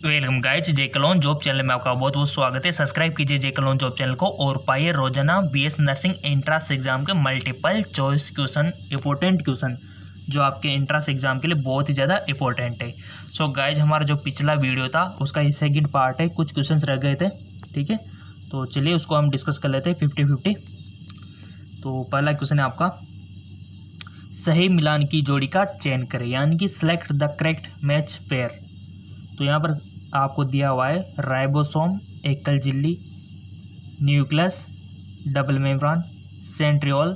Welcome guys, जे clone job channel में आपका बहुत बहुत स्वागत है। सब्सक्राइब कीजिए जे कलोन जॉब चैनल को और पाइए रोजाना बीएस नर्सिंग एंट्रेंस एग्जाम के multiple choice question, important question जो आपके एंट्रेंस एग्जाम के लिए बहुत ही ज़्यादा इंपॉर्टेंट है। सो गाइज, हमारा जो पिछला वीडियो था उसका ये सेकंड पार्ट है, कुछ क्वेश्चन रह गए थे, ठीक है। तो चलिए उसको हम डिस्कस कर लेते हैं 50-50। तो पहला क्वेश्चन है आपका, सही मिलान की जोड़ी का चयन करें, यानी कि select the correct match pair. तो यहाँ पर आपको दिया हुआ है राइबोसोम, एकल झिल्ली, nucleus, double membrane, centriole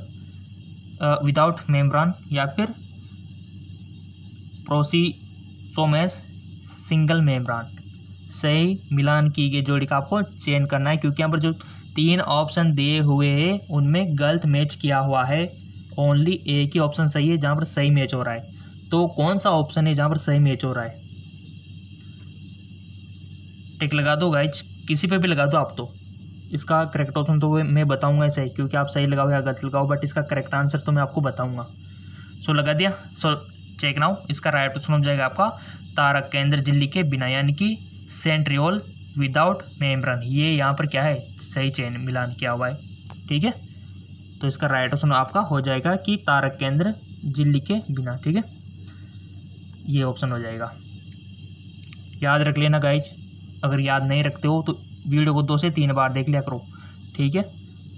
without membrane, या फिर प्रोसीसोमेस सिंगल मेम्ब्रान। सही मिलान की गई जोड़ी का आपको चयन करना है, क्योंकि यहाँ पर जो 3 ऑप्शन दिए हुए हैं उनमें गलत मैच किया हुआ है। ओनली एक ही ऑप्शन सही है जहाँ पर सही मैच हो रहा है। तो कौन सा ऑप्शन है जहाँ पर सही मैच हो रहा है? टिक लगा दो गाइज, किसी पे भी लगा दो आप। तो इसका करेक्ट ऑप्शन तो मैं बताऊंगा सही, क्योंकि आप सही लगाओ या गलत लगाओ, बट इसका करेक्ट आंसर तो मैं आपको बताऊंगा। सो लगा दिया। सो चेक नाउ, इसका राइट ऑप्शन हो जाएगा आपका तारक केंद्र झिल्ली के बिना, यानी कि सेंट्रियोल विदाउट मेम्ब्रेन। ये यहाँ पर क्या है, सही चयन मिलान किया हुआ है, ठीक है। तो इसका राइट ऑप्शन आपका हो जाएगा कि तारक केंद्र झिल्ली के बिना, ठीक है। ये ऑप्शन हो जाएगा, याद रख लेना गाइज। अगर याद नहीं रखते हो तो वीडियो को 2 से 3 बार देख लिया करो, ठीक है।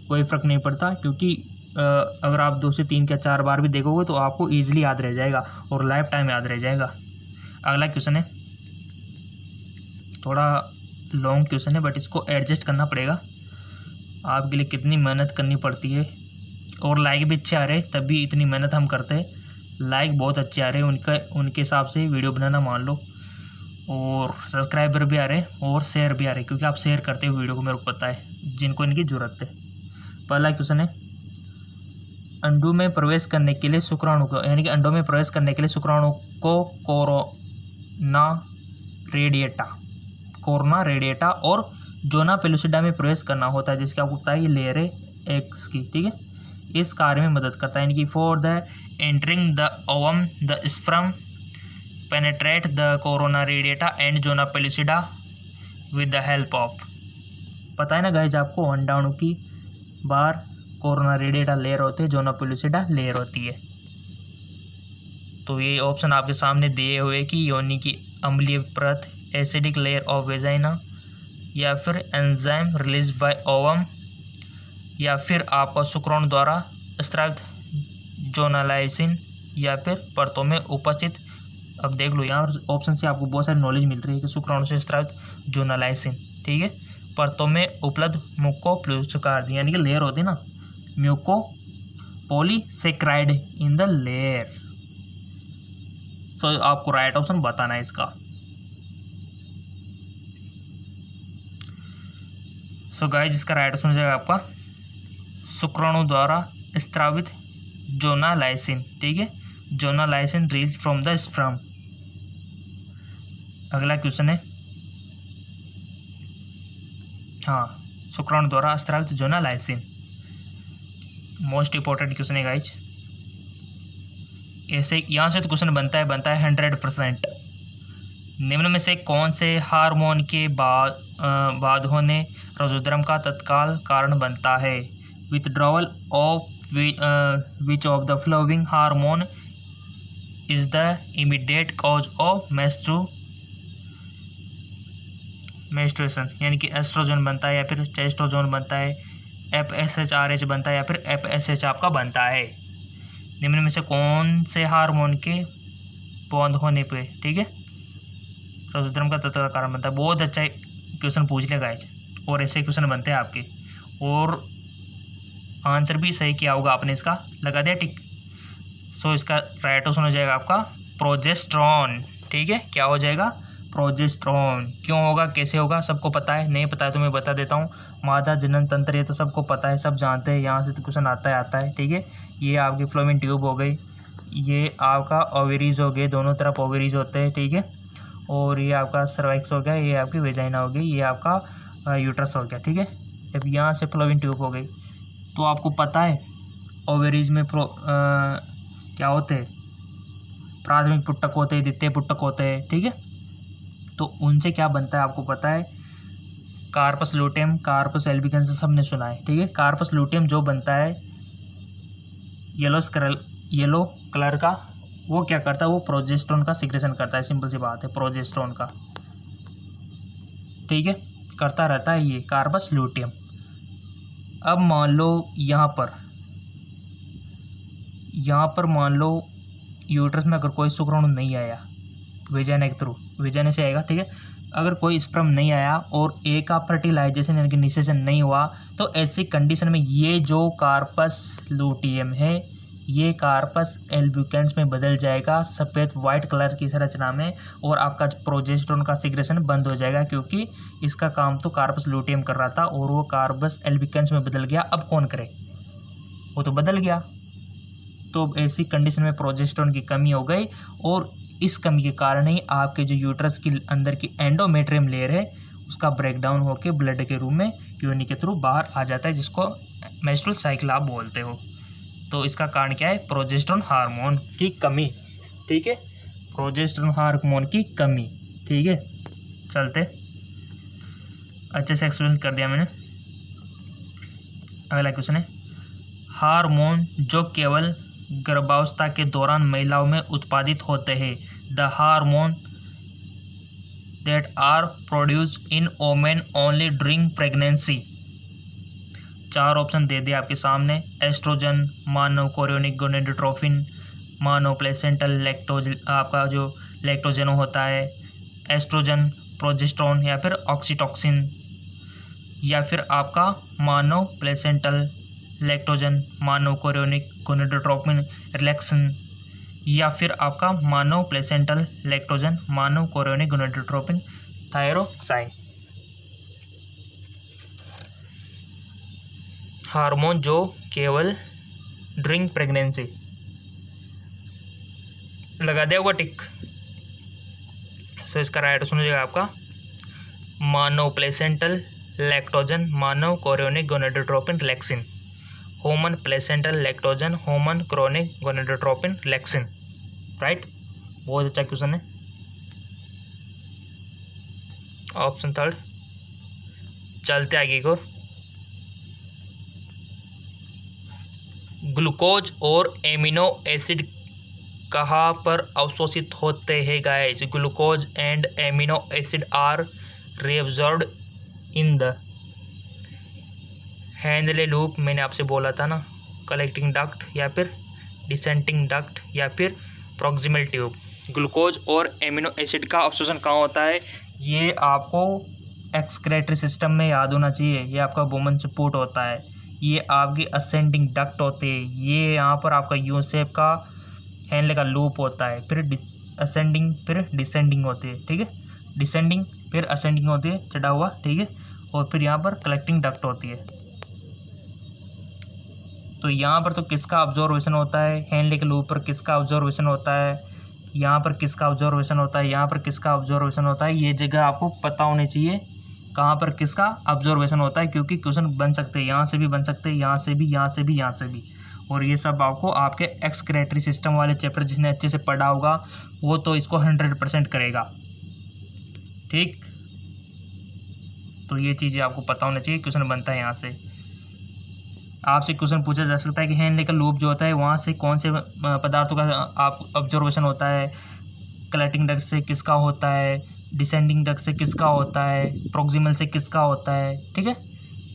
कोई फ़र्क नहीं पड़ता, क्योंकि अगर आप 2 से 3 या 4 बार भी देखोगे तो आपको ईजिली याद रह जाएगा और लाइफ टाइम याद रह जाएगा। अगला क्वेश्चन है, थोड़ा लॉन्ग क्वेश्चन है, बट इसको एडजस्ट करना पड़ेगा। आपके लिए कितनी मेहनत करनी पड़ती है, और लाइक भी अच्छे आ रहे, तब भी इतनी मेहनत हम करते हैं। लाइक बहुत अच्छे आ रहे हैं, उनके हिसाब से वीडियो बनाना मान लो, और सब्सक्राइबर भी आ रहे हैं और शेयर भी आ रहे हैं, क्योंकि आप शेयर करते हो वीडियो को, मेरे को पता है जिनको इनकी ज़रूरत है। पहला क्वेश्चन है, अंडों में प्रवेश करने के लिए शुक्राणु को, यानी कि अंडों में प्रवेश करने के लिए शुक्राणु को कोरोना रेडिएटा और जोना पेलुसिडा में प्रवेश करना होता है, जिसकी आपको पता है ये लेयर है एक्स की, ठीक है। इस कार्य में मदद करता है, यानी कि for the entering the ovum the sperm penetrate the corona radiata and zona pellucida with the help of। पता है ना गाइज आपको, अंडाणु की बाहर कोरोना रेडिएटा लेयर होते हैं, जोना पेलुसिडा लेयर होती है। तो ये ऑप्शन आपके सामने दिए हुए कि योनि की अम्लीय परत, एसिडिक लेयर ऑफ वेजाइना, या फिर एंजाइम रिलीज बाय ओवम, या फिर आपका शुक्राणु द्वारा स्रावित जोनालाइसिन, या फिर परतों में उपस्थित। अब देख लो, यहाँ ऑप्शन से आपको बहुत सारी नॉलेज मिल रही है कि शुक्राणु से स्रावित जोनालाइसिन, ठीक है, परतों में उपलब्ध म्यूकोप्लूस्टिकार्ड, यानी कि लेयर होती है ना, mucopolysaccharide in the layer. So आपको राइट ऑप्शन बताना है इसका। सो गाइस, इसका राइट ऑप्शन हो जाएगा आपका शुक्राणु द्वारा स्रावित जोनालाइसिन, ठीक है, zonalysin release from the sperm. अगला क्वेश्चन है, हाँ, शुक्राणु द्वारा स्रावित जोनालाइसिन, मोस्ट इंपॉर्टेंट क्वेश्चन है गाइज। ऐसे यहाँ से तो क्वेश्चन बनता है 100%। निम्न में से कौन से हार्मोन के बाद होने रजोधर्म का तत्काल कारण बनता है? Withdrawal of which of the flowing hormone is the immediate cause of menstruation, यानी कि एस्ट्रोजन बनता है, या फिर टेस्टोजोन बनता है, FSH-RH बनता है, या फिर FSH आपका बनता है। निम्न में से कौन से हार्मोन के बंद होने पे, ठीक है, रजोधर्म का तत्काल कारण बनता है। बहुत अच्छा क्वेश्चन पूछ लिया गाइज, और ऐसे क्वेश्चन बनते हैं आपके, और आंसर भी सही किया होगा आपने, इसका लगा दिया टिक। सो इसका राइट ऑप्शन हो जाएगा आपका प्रोजेस्टेरॉन, ठीक है। क्या हो जाएगा? प्रोजेस्टेरॉन। क्यों होगा, कैसे होगा, सबको पता है। नहीं पता है तो मैं बता देता हूँ। मादा जनन तंत्र, ये तो सबको पता है, सब जानते हैं, यहाँ से तो क्वेश्चन आता है, ठीक है। ये आपकी फ्लोएम ट्यूब हो गई, ये आपका ओवेरीज हो गए, दोनों तरफ ओवेरीज होते हैं, ठीक है। और ये आपका सर्वाइक्स हो गया, ये आपकी वेजाइना हो गई, ये आपका यूट्रस हो गया, ठीक है। अब यहाँ से फ्लोएम ट्यूब हो गई, तो आपको पता है ओवेरीज में क्या होते हैं, प्राथमिक पुटक होते हैं, द्वितीय पुटक होते हैं, ठीक है। तो उनसे क्या बनता है आपको पता है, कार्पस लूटेम, कार्पस एल्बिकेंस सबने सुना है, ठीक है। कार्पस लूटेम जो बनता है येलो कलर का, वो क्या करता है, वो प्रोजेस्टेरोन का सिक्रेशन करता है, सिंपल सी बात है, प्रोजेस्टेरोन का, ठीक है, करता रहता है ये कार्पस लूटेम। अब मान लो यहाँ पर मान लो यूट्रस में अगर कोई शुक्राणु नहीं आया, वेजाइना के थ्रू, वेजाइना से आएगा, ठीक है। अगर कोई स्पर्म नहीं आया और ए का फर्टिलाइजेशन यानी कि निषेचन नहीं हुआ, तो ऐसी कंडीशन में ये जो कार्पस लूटियम है ये कार्पस एल्बिकेंस में बदल जाएगा, सफ़ेद वाइट कलर की संरचना में, और आपका प्रोजेस्टेरोन का सिक्रेशन बंद हो जाएगा, क्योंकि इसका काम तो कार्पस लूटियम कर रहा था और वो कार्पस एल्बिकेंस में बदल गया। अब कौन करे, वो तो बदल गया। तो ऐसी कंडीशन में प्रोजेस्टेरोन की कमी हो गई, और इस कमी के कारण ही आपके जो यूट्रस की अंदर की एंडोमेट्रियम लेयर है उसका ब्रेकडाउन होकर ब्लड के रूप में योनि के थ्रू बाहर आ जाता है, जिसको मेंस्ट्रुअल साइकिल आप बोलते हो। तो इसका कारण क्या है, प्रोजेस्टेरोन हार्मोन की कमी, ठीक है, प्रोजेस्टेरोन हार्मोन की कमी, ठीक है। चलते, अच्छे से एक्सप्लेन कर दिया मैंने। अगला क्वेश्चन है, हार्मोन जो केवल गर्भावस्था के दौरान महिलाओं में उत्पादित होते हैं, the hormone that are produced in women only during pregnancy. 4 option दे दिए आपके सामने, एस्ट्रोजन, मानव कोरियोनिक गोनेडोट्रोपिन, मानव प्लेसेंटल लैक्टोज, आपका जो लैक्टोजेनो होता है, एस्ट्रोजन, प्रोजेस्टेरोन, या फिर ऑक्सीटोसिन, या फिर आपका मानव प्लेसेंटल लैक्टोजन, मानव कोरियोनिक गोनेडोट्रोपिन रिलैक्सन, या फिर आपका मानव प्लेसेंटल लैक्टोजन, मानव कोरियोनिक गोनेडोट्रोपिन थायरोक्साइन। हार्मोन जो केवल ड्यूरिंग प्रेगनेंसी, लगा दिया होगा टिक। सो इसका राइट सुन लीजिएगा आपका, मानव प्लेसेंटल लैक्टोजन, मानव chorionic gonadotropin relaxin, human placental lactogen, human chronic gonadotropin relaxin, right. बहुत अच्छा क्वेश्चन है। ऑप्शन 3। चलते आगे को, ग्लूकोज और एमिनो एसिड कहाँ पर अवशोषित होते हैं guys? Glucose and amino acid are reabsorbed in the Henle loop, मैंने आपसे बोला था ना, कलेक्टिंग डक्ट या फिर डिसेंटिंग डक्ट या फिर प्रॉक्सिमल ट्यूब। ग्लूकोज और एमिनो एसिड का अवशोषण कहाँ होता है, ये आपको एक्सक्रेटरी सिस्टम में याद होना चाहिए। ये आपका बोमन सपोर्ट होता है, ये आपकी असेंडिंग डक्ट होते हैं, ये यहाँ पर आपका यू शेप का हैंडले का लूप होता है, फिर असेंडिंग फिर डिसेंडिंग होती है, ठीक है, डिसेंडिंग फिर असेंडिंग होती है, चढ़ा हुआ, ठीक है, और फिर यहाँ पर कलेक्टिंग डक्ट होती है। तो यहाँ पर तो किसका ऑब्जर्वेशन होता है, हैंडले के लूप पर किसका ऑब्जर्वेशन होता है, यहाँ पर किसका ऑब्जर्वेशन होता है, यहाँ पर किसका ऑब्जर्वेशन होता है, ये जगह आपको पता होनी चाहिए कहाँ पर किसका ऑब्जर्वेशन होता है, क्योंकि क्वेश्चन बन सकते हैं यहाँ से भी, बन सकते हैं यहाँ से भी, यहाँ से भी, यहाँ से भी। और ये सब आपको आपके एक्सक्रेटरी सिस्टम वाले चैप्टर जिसने अच्छे से पढ़ा होगा वो तो इसको 100% करेगा, ठीक। तो ये चीज़ें आपको पता होना चाहिए, क्वेश्चन बनता है यहाँ से। आपसे क्वेश्चन पूछा जा सकता है कि हैंडले का लूप जो होता है वहाँ से कौन से पदार्थों का आप ऑब्जर्वेशन होता है, कलेक्टिंग डक्ट से किसका होता है, डिसेंडिंग डक्ट से किसका होता है, प्रॉक्सिमल से किसका होता है, ठीक है।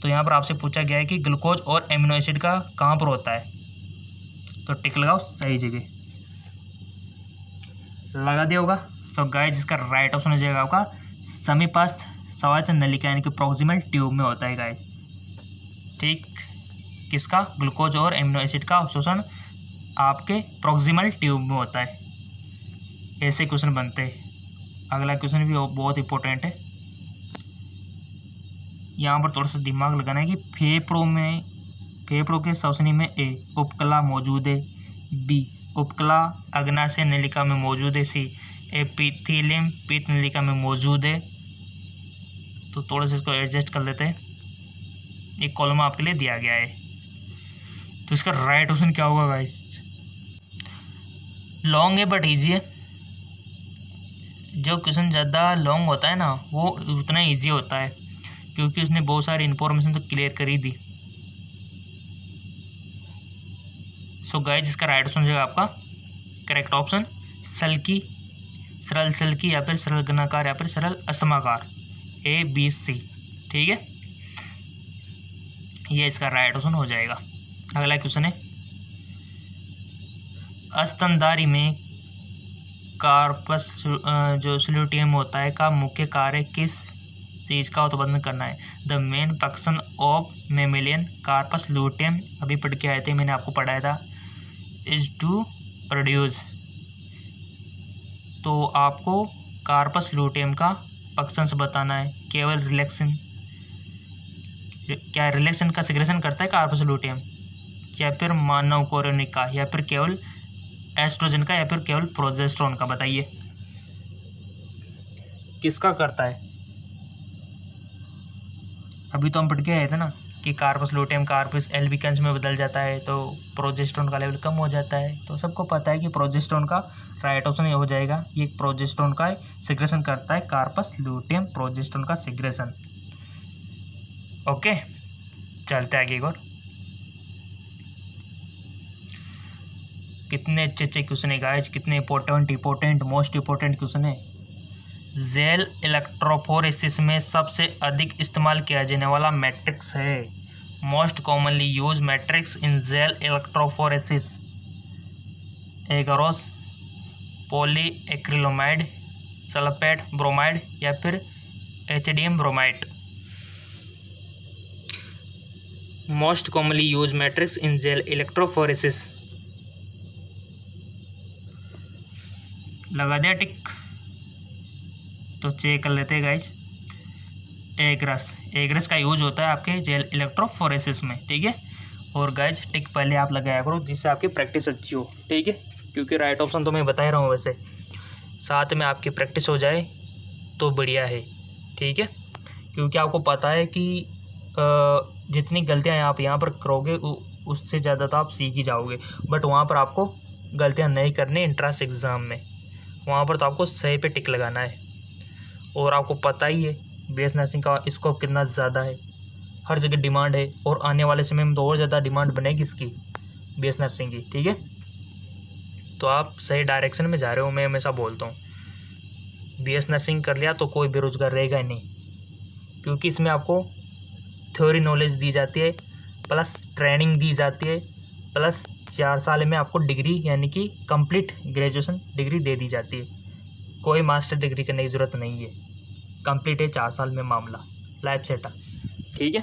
तो यहाँ पर आपसे पूछा गया है कि ग्लूकोज और एमिनो एसिड का कहाँ पर होता है, तो टिक लगाओ सही जगह, लगा दिया होगा। सो गाइस इसका राइट ऑप्शन हो जाएगा आपका समीपस्थ स्वायत्त नलिका यानी कि प्रॉक्सिमल ट्यूब में होता है गाइस, ठीक। किसका, ग्लूकोज और एमिनो एसिड का अवशोषण आपके प्रॉक्सिमल ट्यूब में होता है। ऐसे क्वेश्चन बनते हैं। अगला क्वेश्चन भी बहुत इंपॉर्टेंट है, यहाँ पर थोड़ा सा दिमाग लगाना है कि फेफड़ों के श्वसनी में ए उपकला मौजूद है, बी उपकला अग्नाशय नलिका में मौजूद है, सी एपिथेलियम पीत नलिका में मौजूद है। तो थोड़ा सा इसको एडजस्ट कर लेते हैं, एक कॉलम आपके लिए दिया गया है। तो इसका राइट ऑप्शन क्या होगा गाइस? लॉन्ग है बट ईजी है। जो क्वेश्चन ज़्यादा लॉन्ग होता है ना वो उतना ईजी होता है, क्योंकि उसने बहुत सारी इन्फॉर्मेशन तो क्लियर कर ही दी। सो गाइस इसका राइट ऑप्शन हो जाएगा आपका करेक्ट ऑप्शन सल्की, सरल सल्की या फिर सरल घनाकार या फिर सरल असमाकार, ABC। ठीक है, ये इसका राइट ऑप्शन हो जाएगा। अगला क्वेश्चन है स्तनधारी में कार्पस जो स्लूटियम होता है का मुख्य कार्य किस चीज़ का उत्पादन करना है। The main function of mammalian corpus luteum, अभी पढ़ के आए थे, मैंने आपको पढ़ाया था, इज टू प्रोड्यूस। तो आपको कार्पस लूटियम का फंक्शंस बताना है। केवल रिलैक्सन, क्या रिलैक्सन का सिग्रेशन करता है कार्पस लूटियम, या फिर मानव कोरोनिक का, या फिर केवल एस्ट्रोजन का, या फिर केवल प्रोजेस्टेरोन का, बताइए किसका करता है। अभी तो हम पढ़ के आए थे ना कि कार्पस लूटियम कार्पस एल्बिकेंस में बदल जाता है तो प्रोजेस्टेरोन का लेवल कम हो जाता है। तो सबको पता है कि प्रोजेस्टेरोन का राइट ऑप्शन ये हो जाएगा। ये प्रोजेस्टेरोन का सिग्रेशन करता है कार्पस लूटियम, प्रोजेस्टेरोन का सिग्रेशन। ओके, चलते आगे एक और। कितने अच्छे अच्छे क्वेश्चन है गाइस, कितने इंपॉर्टेंट मोस्ट इंपॉर्टेंट क्वेश्चन है। जेल इलेक्ट्रोफोरेसिस में सबसे अधिक इस्तेमाल किया जाने वाला मैट्रिक्स है। Most commonly use matrix in gel electrophoresis, agarose, polyacrylamide, sulphate bromide या फिर ethidium bromide. Most commonly use matrix in gel electrophoresis, लगा दिया टिक। तो चेक कर लेते हैं गाइज। एग्रेस का यूज होता है आपके जेल इलेक्ट्रोफोरेसिस में, ठीक है। और गाइज टिक पहले आप लगाया करो जिससे आपकी प्रैक्टिस अच्छी हो, ठीक है, क्योंकि राइट ऑप्शन तो मैं बता ही रहा हूँ, वैसे साथ में आपकी प्रैक्टिस हो जाए तो बढ़िया है, ठीक है। क्योंकि आपको पता है कि जितनी गलतियाँ आप यहाँ पर करोगे उससे ज़्यादा तो आप सीख ही जाओगे, बट वहाँ पर आपको गलतियाँ नहीं करनी एंट्रेंस एग्ज़ाम में, वहाँ पर तो आपको सही पे टिक लगाना है। और आपको पता ही है बीएस नर्सिंग का स्कोप कितना ज़्यादा है, हर जगह डिमांड है, और आने वाले समय में तो और ज़्यादा डिमांड बनेगी इसकी बीएस नर्सिंग की, ठीक है। तो आप सही डायरेक्शन में जा रहे हो, मैं हमेशा बोलता हूँ बीएस नर्सिंग कर लिया तो कोई बेरोजगार रहेगा ही नहीं, क्योंकि इसमें आपको थ्योरी नॉलेज दी जाती है, प्लस ट्रेनिंग दी जाती है, प्लस 4 साल में आपको डिग्री यानी कि कंप्लीट ग्रेजुएशन डिग्री दे दी जाती है। कोई मास्टर डिग्री करने की ज़रूरत नहीं है, कंप्लीट है 4 साल में मामला, लाइफ सेटल, ठीक है।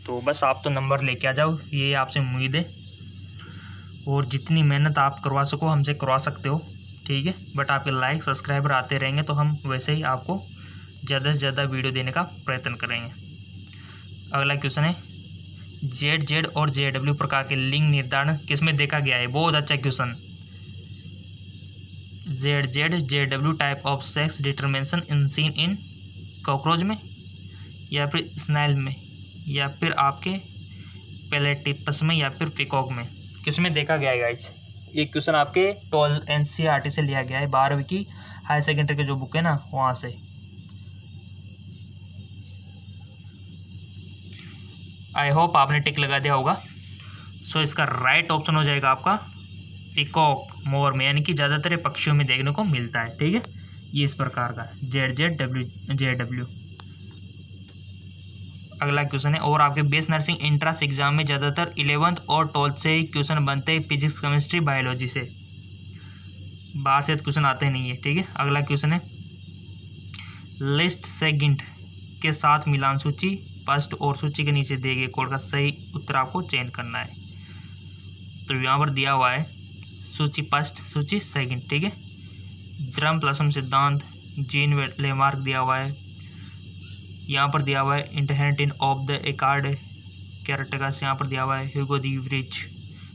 तो बस आप तो नंबर लेके आ जाओ, ये आपसे उम्मीद है। और जितनी मेहनत आप करवा सको हमसे करवा सकते हो, ठीक है। बट आपके लाइक सब्सक्राइबर आते रहेंगे तो हम वैसे ही आपको ज़्यादा से ज़्यादा वीडियो देने का प्रयत्न करेंगे। अगला क्वेश्चन है जेड और JW प्रकार के लिंग निर्धारण किस में देखा गया है। बहुत अच्छा question. JW type of sex determination in seen in cockroach में, या फिर स्नेल में, या फिर आपके पेलेटिपस में, या फिर पिकॉक में, किस में देखा गया है गाइज। ये क्वेश्चन आपके 12 NCERT से लिया गया है, 12वीं की हाई सेकेंडरी की जो बुक है ना वहाँ से। आई होप आपने टिक लगा दिया होगा। सो इसका राइट ऑप्शन हो जाएगा आपका पिकॉक, मोर में, यानी कि ज़्यादातर पक्षियों में देखने को मिलता है, ठीक है। ये इस प्रकार का JW। अगला क्वेश्चन है और आपके बीएस नर्सिंग एंट्रेंस एग्जाम में ज़्यादातर 11th और 12th से क्वेश्चन बनते हैं फिजिक्स केमिस्ट्री बायोलॉजी से, बाहर से क्वेश्चन आते नहीं है, ठीक है। अगला क्वेश्चन है लिस्ट सेगमेंट के साथ मिलान सूची फर्स्ट और सूची के नीचे दिए गए कोड का सही उत्तर आपको चयन करना है। तो यहाँ पर दिया हुआ है सूची फर्स्ट सूची सेकंड, ठीक है। जर्म प्लाज्म सिद्धांत, जीन लेमार्क दिया हुआ है, यहाँ पर दिया हुआ है इंटरहेरेंट इन ऑफ द एकार्ड कैरेक्टर्स, यहाँ पर दिया हुआ है ह्यूगो दी व्रिच,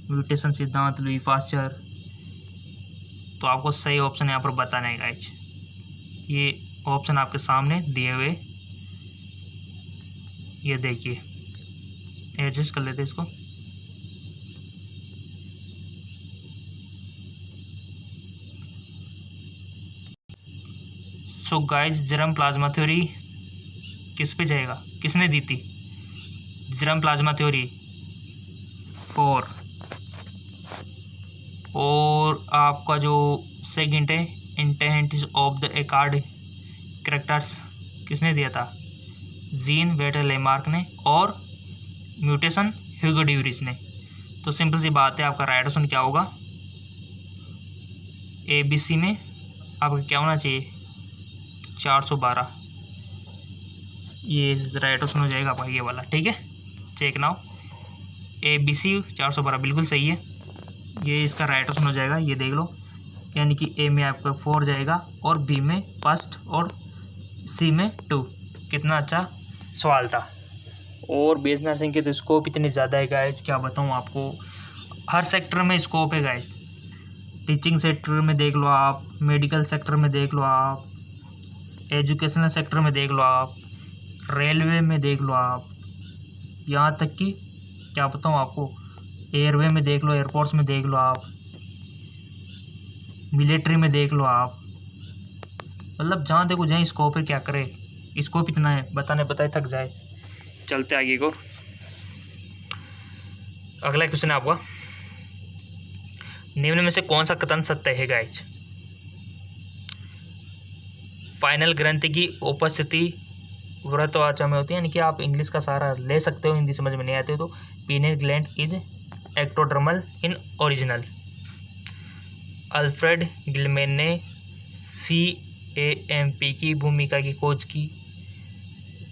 म्यूटेशन सिद्धांत लुई पास्चर। तो आपको सही ऑप्शन यहाँ पर बताना है गाइज। ये ऑप्शन आपके सामने दिए हुए, ये देखिए, एडजस्ट कर लेते हैं इसको। So guys germ plasma theory किस पे जाएगा, किसने दी थी? Germ plasma theory 4। और आपका जो सेकंड है इंटेंट ऑफ द एकार्ड कैरेक्टर्स किसने दिया था? जीन वेटर लेमार्क ने, और म्यूटेशन ह्यूगो ड्यूरिच ने। तो सिंपल सी बात है, आपका राइट ऑप्शन क्या होगा? ABC में आपका क्या होना चाहिए? 412। ये राइट ऑप्शन हो जाएगा आपका ये वाला, ठीक है। चेक नाउ, ABC 412 बिल्कुल सही है, ये इसका राइट ऑप्शन हो जाएगा, ये देख लो। यानी कि A में आपका 4 जाएगा और B में फर्स्ट और C में 2। कितना अच्छा सवाल था। और BS नर्सिंग के तो स्कोप इतने ज़्यादा है गाइज, क्या बताऊँ आपको, हर सेक्टर में स्कोप है गाइज। टीचिंग सेक्टर में देख लो आप, मेडिकल सेक्टर में देख लो आप, एजुकेशनल सेक्टर में देख लो आप, रेलवे में देख लो आप, यहाँ तक कि क्या बताऊँ आपको, एयरवे में देख लो, एयरपोर्ट्स में देख लो आप, मिलिट्री में देख लो आप। मतलब जहाँ देखो जहाँ स्कोप है, क्या करे, स्कोप इतना है, बताने बताए थक जाए। चलते आगे को, अगला क्वेश्चन है आपका, निम्न में से कौन सा कथन सत्य है गाइज? फाइनल ग्रंथि की उपस्थिति व्रतवाचा में होती है, यानी कि आप इंग्लिश का सहारा ले सकते हो, हिंदी समझ में नहीं आते तो। Pineal gland is ectodermal in original. Alfred Gillman ने CAMP की भूमिका की खोज की।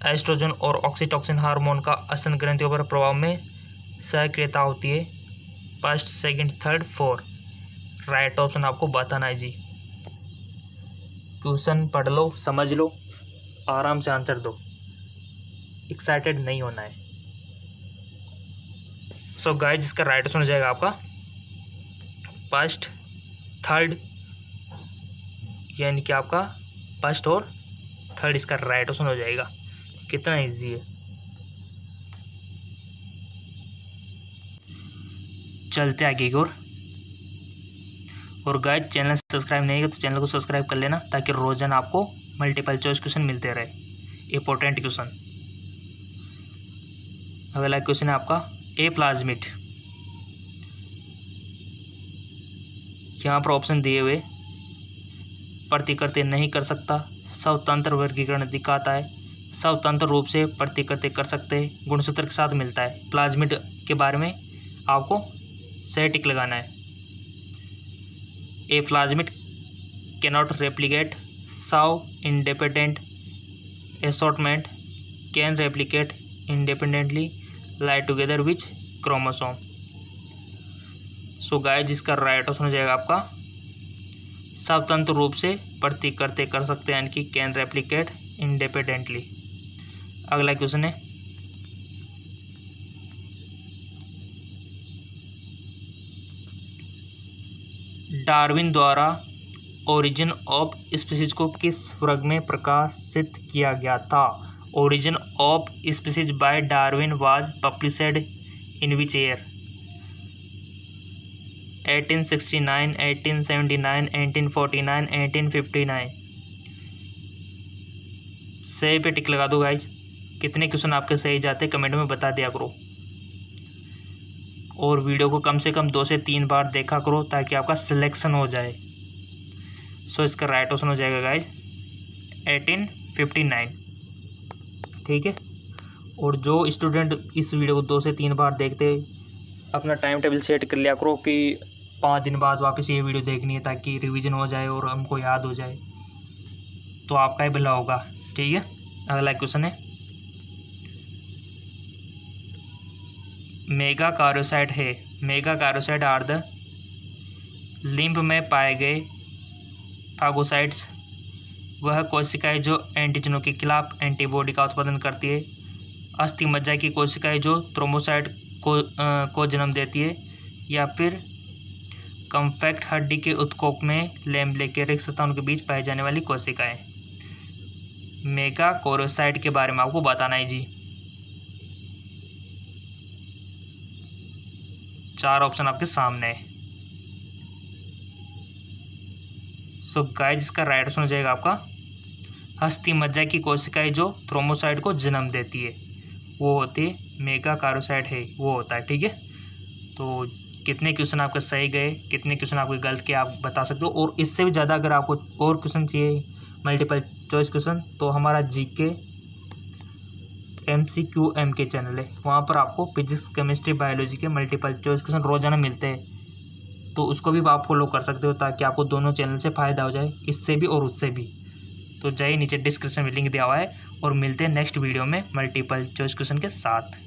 एस्ट्रोजन और ऑक्सीटोसिन हार्मोन का स्तन ग्रंथियों पर प्रभाव में सक्रियता होती है। First, second, third, 4। Right option आपको बताना है जी। क्वेश्चन पढ़ लो, समझ लो, आराम से आंसर दो, एक्साइटेड नहीं होना है। सो गाइस इसका राइट ऑप्शन हो जाएगा आपका फर्स्ट, थर्ड, यानी कि आपका फर्स्ट और थर्ड इसका राइट ऑप्शन हो जाएगा। कितना इजी है। चलते आगे की ओर। और गाइस चैनल सब्सक्राइब नहीं है तो चैनल को सब्सक्राइब कर लेना, ताकि रोजाना आपको मल्टीपल चॉइस क्वेश्चन मिलते रहे, इंपॉर्टेंट क्वेश्चन। अगला क्वेश्चन है आपका, ए प्लाज्मिड, यहाँ पर ऑप्शन दिए हुए, प्रतिकृति नहीं कर सकता, स्वतंत्र वर्गीकरण दिखाता है, स्वतंत्र रूप से प्रतिकृति कर सकते हैं, गुणसूत्र के साथ मिलता है। प्लाज्मिड के बारे में आपको सही टिक लगाना है। ए प्लाज्मिड कैनॉट रेप्लिकेट, सव independent assortment can replicate independently, lie together which chromosome? So guys जिसका राइट ऑप्शन हो जाएगा आपका स्वतंत्र रूप से प्रतिकृति कर सकते हैं, यानी कि कैन रेप्लिकेट इंडिपेंडेंटली। अगला क्वेश्चन है, डार्विन द्वारा ओरिजिन ऑफ स्पीसीज को किस वर्ग में प्रकाशित किया गया था? Origin of species bye Darwin was published in which year? 1869, 1879, 1849, 1859। सही पे टिक लगा दो गाइज। कितने क्वेश्चन आपके सही जाते कमेंट में बता दिया करो, और वीडियो को कम से कम 2 से 3 बार देखा करो ताकि आपका सिलेक्शन हो जाए। सो इसका राइट ऑप्शन हो जाएगा गाइज 1859, ठीक है। और जो स्टूडेंट इस वीडियो को 2 से 3 बार देखते, अपना टाइम टेबल सेट कर लिया करो कि 5 दिन बाद वापस ये वीडियो देखनी है, ताकि रिवीजन हो जाए और हमको याद हो जाए, तो आपका ही भला होगा, ठीक है। अगला क्वेश्चन है, मेगा कार्योसाइट है, मेगा कार्योसाइट आर द लिम्फ में पाए गए फागोसाइट्स वह कोशिकाएं जो एंटीजनों के खिलाफ एंटीबॉडी का उत्पादन करती है। अस्थि मज्जा की कोशिकाएं जो थ्रोम्बोसाइट को जन्म देती है, या फिर कॉम्पैक्ट हड्डी के उत्कोक में लैम्बले के रिक्त स्थानों के बीच पाई जाने वाली कोशिकाएं। मेगा कोरोसाइट के बारे में आपको बताना है जी। 4 ऑप्शन आपके सामने है। सो गाइस इसका राइट ऑप्शन हो जाएगा आपका हस्ती मज्जा की कोशिकाएं जो थ्रोम्बोसाइट को जन्म देती है वो होती है मेगाकारोसाइट है, वो होता है। ठीक है, तो कितने क्वेश्चन आपके सही गए, कितने क्वेश्चन आपके गलत के आप बता सकते हो। और इससे भी ज़्यादा अगर आपको और क्वेश्चन चाहिए मल्टीपल चॉइस क्वेश्चन, तो हमारा जीके MCQM के चैनल है, वहाँ पर आपको फिजिक्स केमिस्ट्री बायोलॉजी के मल्टीपल चॉइस क्वेश्चन रोजाना मिलते हैं, तो उसको भी आप फॉलो कर सकते हो ताकि आपको दोनों चैनल से फ़ायदा हो जाए, इससे भी और उससे भी। तो जाइए नीचे डिस्क्रिप्शन में लिंक दिया हुआ है और मिलते हैं नेक्स्ट वीडियो में मल्टीपल चॉइस क्वेश्चन के साथ।